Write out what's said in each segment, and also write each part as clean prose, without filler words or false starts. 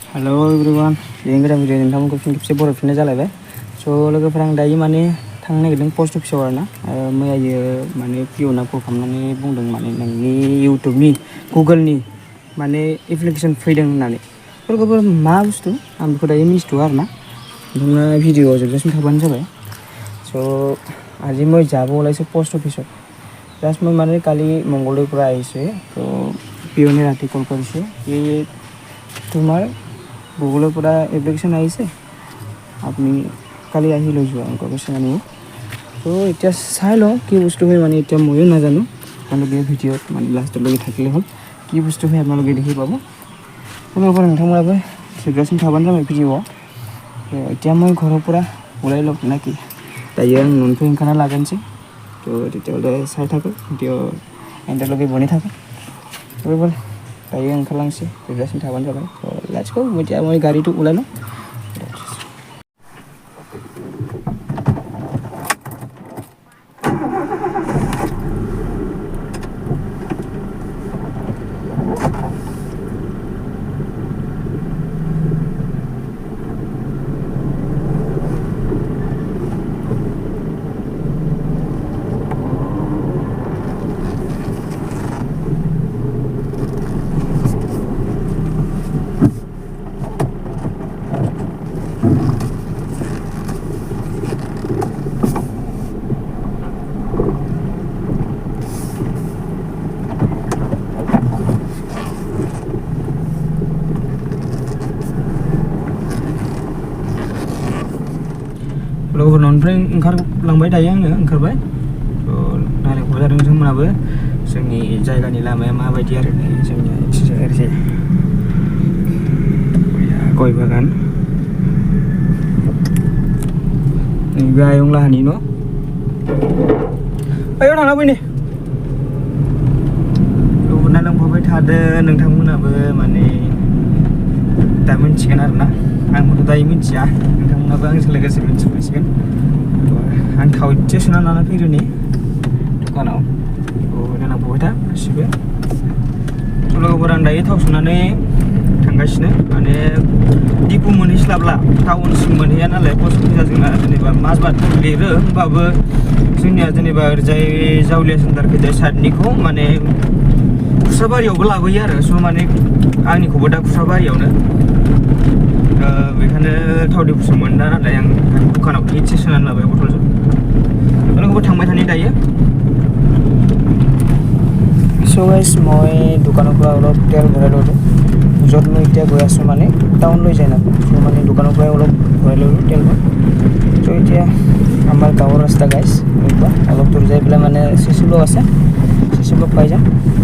Hello everyone ये गोदान video नोंथांमोनखौ fin खेबसे बरायफिननाय जालायबाय स' लोगोफोर आं दायो माने थांनो नागिरदों पस्ट अफिसाव आरोना मैयायो माने पिअना कल खालामनानै बुंदों माने नोंनि इउटुबनि गुगोलनि माने एप्लिकेसन फैदों होननानै लोगोफोर मा बुस्थु आं बेखौ दायो मिन्थिथ'आ आरोना नोंथाङा भिडिअआव जोबजासिम थाबानो जाबाय स' आज मैं যাব ওলাইছোঁ পোষ্ট অফিসত জাষ্ট মই মানে কালি মংগলদৈৰ পৰা আহিছোঁ তো পিঅনে ৰাতি কল কৰিছে কি তোমাৰ গুগলৰ পৰা এপ্লিকেশ্যন আহিছে আপুনি কালি আহি লৈ যোৱা এনেকুৱা কৈছে মানে তো এতিয়া চাই লওঁ কি বস্তু হয় মানে এতিয়া ময়ো নাজানো আপোনালোকে ভিডিঅ'ত মানে লাষ্টলৈকে থাকিলে হ'ল কি বস্তু হয় আপোনালোকে দেখি পাব কোনোবা নोंथांमोनाबो जोबजासिम थाबानो जाबाय भिडिअ'आव এতিয়া মই ঘৰৰ পৰা ওলাই লওক নাকি दायो आं न'निफ्राय ओंखारना लागोनसै तो तेতিয়াह'ले चाइ थाखो भिडिअ एन्डआलागै बने थाखो बराबर दायो ओंखारलांसै जोबजासिम थाबानो जाबाय लेट्स गो এতিয়া মই गाड़ीটো ওলাই লওঁ लोगोफोर न'निफ्राय ओंखारलांबाय दायो आङो ओंखारबाय थ' नायलांबाय जादों नोंथांमोनाबो जोंनि जायगानि लामाया माबायदि आरो जोंनिया ओरैजाय गय बागान नैबे आयं लाहानि न' आयौ थांना फैनि लोगोफोर नायलांफाबाय थादों नोंथांमोनाबो माने दा मिन्थिगोन आरोना आंबोथ' दायो मिन्थिया नोंथांमोनाबो आंजों लोगोसे मिन्थिफैसिगोन आं थाव एसे सोना लाना फैग्रोनि दखानाव नायलांफाबाय था गासिबो स' लोगोफोर आं दायो थाव सोनानै थांगासिनो माने दिपु मोनहैस्लाबला टाउनसिम मोनहैया नालाय पस्ट अफिसा जोंना जेनेबा माजबाद लिरो होमबाबो जोंनिया जेनेबा ओरैजाय जावलिया सेन्टारखैजाय साइडनिखौ माने खुस्राबारियावबो लाबोयो आरो स' माने आंनिखौबो दा खुस्राबारियावनो बेखायनो थाव दिपुसो मोनदा नालाय आं दखानाव एसे सोनानै लाबाय बथलजों लोगोफोर थांबाय थानि दायो स' गाइस মই দোকানৰ পৰা অলপ তেল ভৰাই ল'লোঁ য'ত মই এতিয়া গৈ আছোঁ মানে টাউনলৈ যায় না চ' মানে দোকানৰ পৰাই অলপ ভৰাই ল'লোঁ তেলবোৰ চ' এতিয়া আমাৰ গাঁৱৰ ৰাস্তা গাইছ এনেকুৱা অলপ দূৰ যাই পেলাই মানে চিচিলো আছে চিচিলো পাই যাম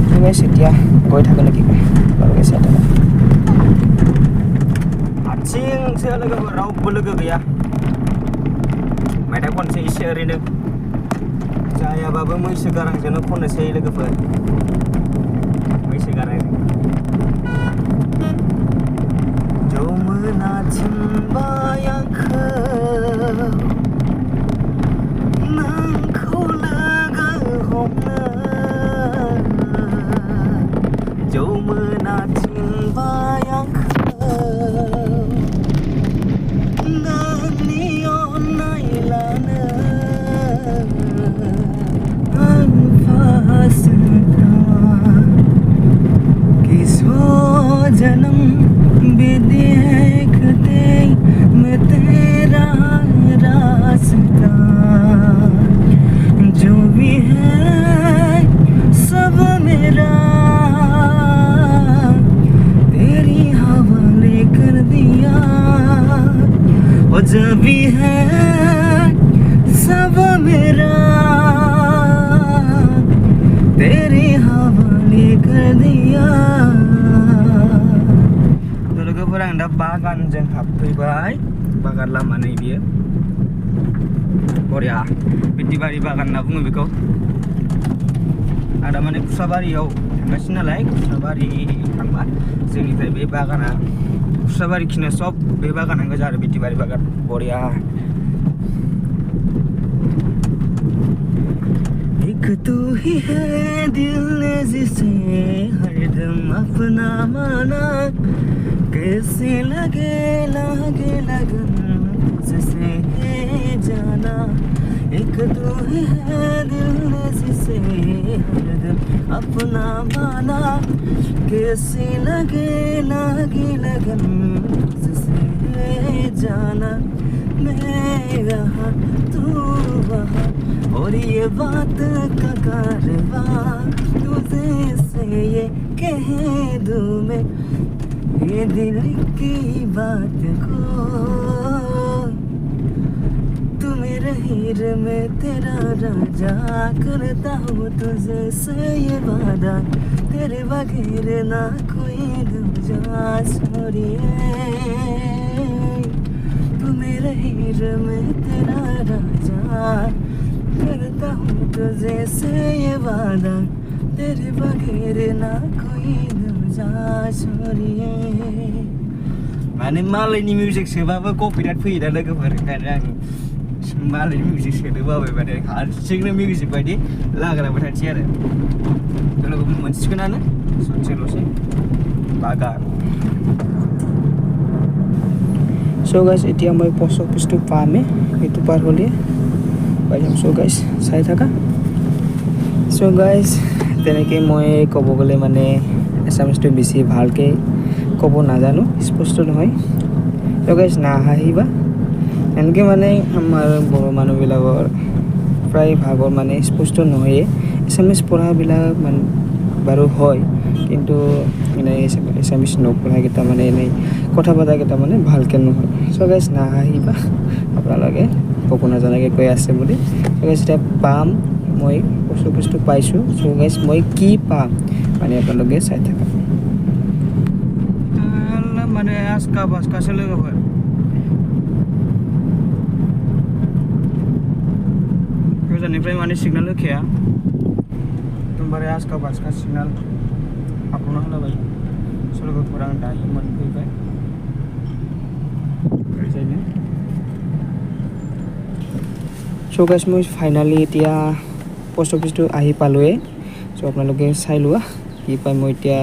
চ' গাইছ এতিয়া গৈ থাকো নেকি আপোনালোকে চাই থাকক हारसिंसो लोगोफोर रावबो लोगो गैया मेथाइ खनसै एसे ओरैनो जायाबाबो मैसो गारांजोंनो खननोसै लोगोफोर मैसो गारांजों जमुना थिंबायाखौ नोंखौ लोगो हमनो जमुना थिंबायाखौ जन्म भी देखते मैं तेरा रास्ता जो भी है सब मेरा तेरी हवाले कर दिया और जो भी है सब मेरा तेरे हवाले कर दिया लोगोफोर आं दा बागानजों हाबफैबाय बागान लामा नै बियो बरिया बिटिबारि बागान होनना बुङो बेखौ आं दा माने खुस्राबारियाव थांगासिनो नालाय खुस्राबारि थांबा जोंनिफ्राय बे बागाना खुस्राबारि खिनो सब बे बागाना गोजा आरो बिटिबारि बागान बरिया एक तू ही है दिल ने जिसे हरदम अपना माना कैसे लगे लगे लगन जिसे जाना एक तू ही है दिल ने जिसे हरदम अपना माना कैसे लगे लगन जिसे जाना मैं यहाँ तू वहाँ और ये बात का कारवां तुझे से ये कह दूँ मैं ये दिल की बात को तू मेरे हीर में तेरा राजा करता हूँ तुझे से ये वादा तेरे बगैर ना कोई दूजा छोड़िए तू मेरे हीर में तेरा राजा करता हूँ तुझे से ये वादा तेरे बगैर ना कोई दूजा छोड़िए माने मालायनि मिउजिक सोबाबो कपिराइट फैयो दा लोगोफोर ओंखायनो आं मालायनि मिउजिक सोनो बाबाय माने हारसिंनो मिउजिक बायदि लाग्राबो थासै आरो लोगोफोर मोनसिगोनानो ससेल'सै बागान सो गाइस এতিয়া মই পোষ্ট অফিসটো পামে এইটো পাৰ হ'লে পাই যাম সো গাইস চাই থাকা সো গাইস তেনেকৈ মই ক'ব গ'লে মানে এছামিছটো বেছি ভালকৈ ক'ব নাজানো স্পষ্ট নহয় তো গাইস নাহাঁহিবা এনেকৈ মানে আমাৰ বড়ো মানুহবিলাকৰ প্ৰায় ভাগৰ মানে স্পষ্ট নহয়ে এছামিছ পঢ়াবিলাক মানে বাৰু হয় কিন্তু মানে এছামিছ নপঢ়াকেইটা মানে এনেই কথা পতাকেইটা মানে ভালকৈ নহয় চ' গাইছ নাহাঁহিবা আপোনালোকে ক'ব নাজানাকৈ কৈ আছে বুলি চ' গাইছ এতিয়া পাম মই বস্তু পাইছোঁ চ' গাইছ মই কি পাম মানে আপোনালোকে চাই থাকা মানে আজকা বাজকাसो लोगोफोर गोजाननिफ्राय माने सिगनाल होखाया एकदमबारे आजका बाजका सिगनाल हाबना होलाबाय स' लोगोफोर आं दायो मोनफैबाय ओरैजायनो চ' গাইছ মই ফাইনালি এতিয়া পোষ্ট অফিচটো আহি পালোঁৱে চ' আপোনালোকে চাই লোৱা কি পাই মই এতিয়া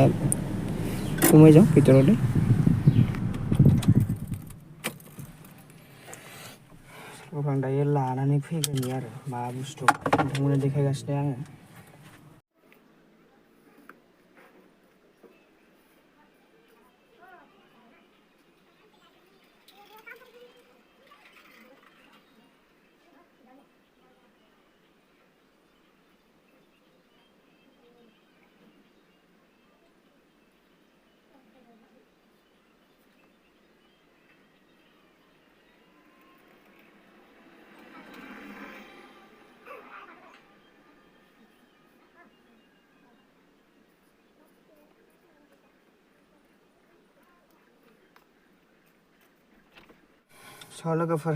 সোমাই যাওঁ ভিতৰলৈ आं दायो लानानै फैगोननि आरो मा बुस्थु नोंथांमोननो देखायगासिनो आङो स' लोगोफोर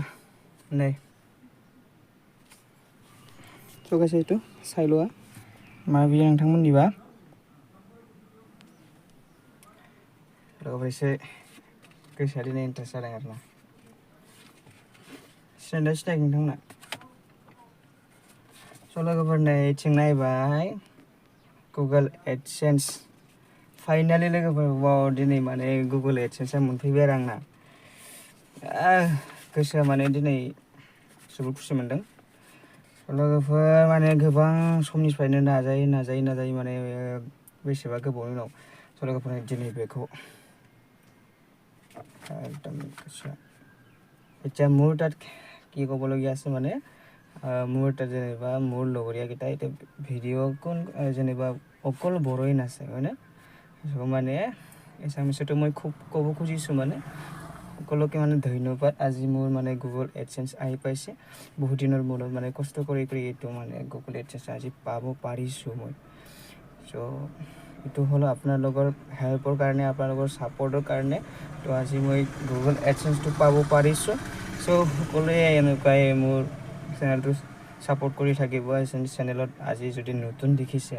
नै स' गाइस এইটো চাই লোৱা मा बियो नोंथांमोननिबा लोगोफोर एसे गोसोआ दिनै इन्टारेस्ट जादों आरोना सिनायना सिनायाखै नोंथांमोना स' लोगोफोर नै इथिं नायबाय गुगोल एडसेन्स फाइनालि लोगोफोर वाव दिनै माने गुगोल एडसेन्सआ मोनफैबाय आरो आंना गोसोआ माने दिनै जोबोद खुसि मोनदों लोगोफोर माने गोबां समनिफ्रायनो नाजायै माने बेसेबा गोबावनि उनाव स' लोगोफोर दिनै बेखौ একদম এতিয়া মোৰ তাত কি ক'বলগীয়া আছে মানে মোৰ তাত যেনিবা মোৰ লগৰীয়াকেইটা এতিয়া ভিডিঅ' কোন যেনিবা অকল বড়োই নাছে হয়নে মানে এছামিছতো মই খুব ক'ব খুজিছোঁ মানে সকলোকে মানে ধন্যবাদ আজি মোৰ মানে গুগল এডচেন্স আহি পাইছে বহুত দিনৰ মূৰত মানে কষ্ট কৰি এইটো মানে গুগল এডচেন্স আজি পাব পাৰিছোঁ মই চ' এইটো হ'ল আপোনালোকৰ হেল্পৰ কাৰণে আপোনালোকৰ ছাপৰ্টৰ কাৰণে তো আজি মই গুগল এডচেন্সটো পাব পাৰিছোঁ চ' সকলোৱে এনেকুৱাই মোৰ চেনেলটো ছাপৰ্ট কৰি থাকিব চেনেলত আজি যদি নতুন দেখিছে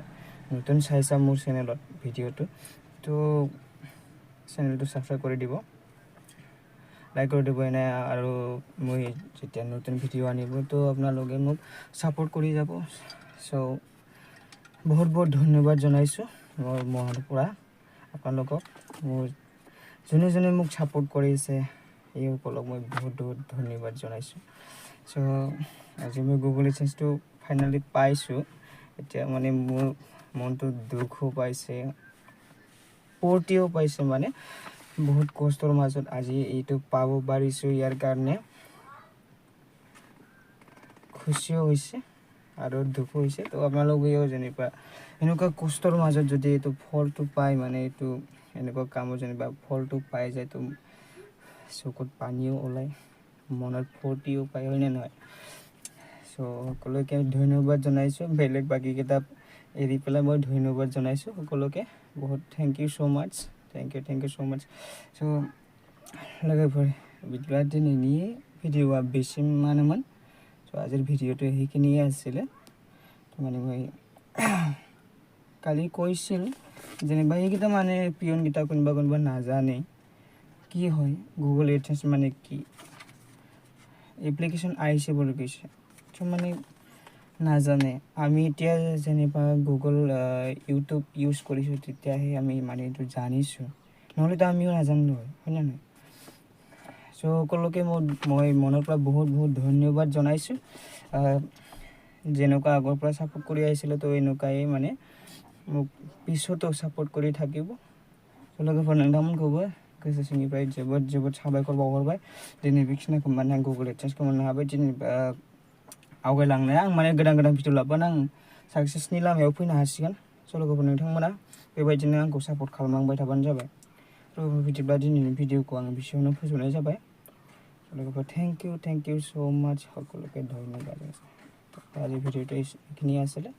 নতুন চাইছা মোৰ চেনেলত ভিডিঅ'টো তো চেনেলটো ছাবস্ক্ৰাইব কৰি দিব লাইক কৰি দিব এনে আৰু মই যেতিয়া নতুন ভিডিঅ' আনিব তো আপোনালোকে মোক ছাপৰ্ট কৰি যাব চ' বহুত ধন্যবাদ জনাইছোঁ মোৰ মনৰ পৰা আপোনালোকক মোৰ যোনে যোনে মোক ছাপোৰ্ট কৰিছে এইসকলক মই বহুত বহুত ধন্যবাদ জনাইছোঁ। চ' আজি মই গুগল এডচেন্সটো ফাইনেলি পাইছোঁ। এতিয়া মানে মোৰ মনটো দুখো পাইছে, ফূৰ্তিও পাইছে, মানে বহুত কষ্টৰ মাজত আজি এইটো পাব পাৰিছোঁ। ইয়াৰ কাৰণে খুচিও হৈছে আৰু দুখো হৈছে। তো আপোনালোকেও যেনিবা এনেকুৱা কষ্টৰ মাজত যদি এইটো ফলটো পায়, মানে এইটো এনেকুৱা কামত যেনিবা ফলটো পাই যায়, তো চকুত পানীও ওলায়, মনত ফূৰ্তিও পায়, হয়নে নহয়? চ' সকলোকে ধন্যবাদ জনাইছোঁ। বেলেগ বাকীকেইটা এৰি পেলাই মই ধন্যবাদ জনাইছোঁ সকলোকে। বহুত thank you so' much, thank you so' much. स' लोगोफोर बिदिब्ला दिनैनि भिडिअ'आ बेसिमानोमोन। स' आजिर भिडिअ'টো সেইখিনিয়ে আছিলে। মানে মই কালি কৈছিল যেনিবা এইকেইটা মানে পিয়নকেইটা কোনোবা কোনোবা নাজানে কি হয়, গুগল এডচেন্স মানে কি, এপ্লিকেশ্যন আহিছে বুলি কৈছে, চ' মানে নাজানে। আমি এতিয়া যেনিবা গুগল ইউটিউব ইউজ কৰিছোঁ, তেতিয়াহে আমি মানে এইটো জানিছোঁ, নহ'লেতো আমিও নাজানো হয়নে নহয়? চ' সকলোকে মই মনৰ পৰা বহুত বহুত ধন্যবাদ জনাইছোঁ। যেনেকুৱা আগৰ পৰা ছাপোৰ্ট কৰি আহিছিলে, তো এনেকুৱাই মানে মোক পিছতো ছাপোৰ্ট কৰি থাকিব। চ' लोगोफोर नोंथांमोनखौबो गोसो सिंनिफ्राय जोबोद जोबोद साबायखर बावहरबाय। दिनै बेखिनिखौ माने आं गुगल एडसेन्सखौ मोननो हाबाय। दिनै आवगायलांनाया आं माने गोदान गोदान भिडिअ लाबोना आं साक्सेसनि लामायाव फैनो हासिगोन। स' लोगोफोर नोंथांमोना बेबायदिनो आंखौ सापर्ट खालामलांबाय थाबानो जाबाय। थ' बिदिब्ला दिनैनि भिडिअखौ आं बेसेयावनो फोजोबनाय जाबाय। लोगोफोर थेंक इउ स' माच, সকলোকে ধন্যবাদ। আজি ভিডিঅ'টো এইখিনিয়ে আছিলে।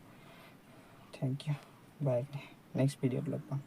থেংক ইউ, বাই। নেক্সট ভিডিঅ'ত লগ পাম।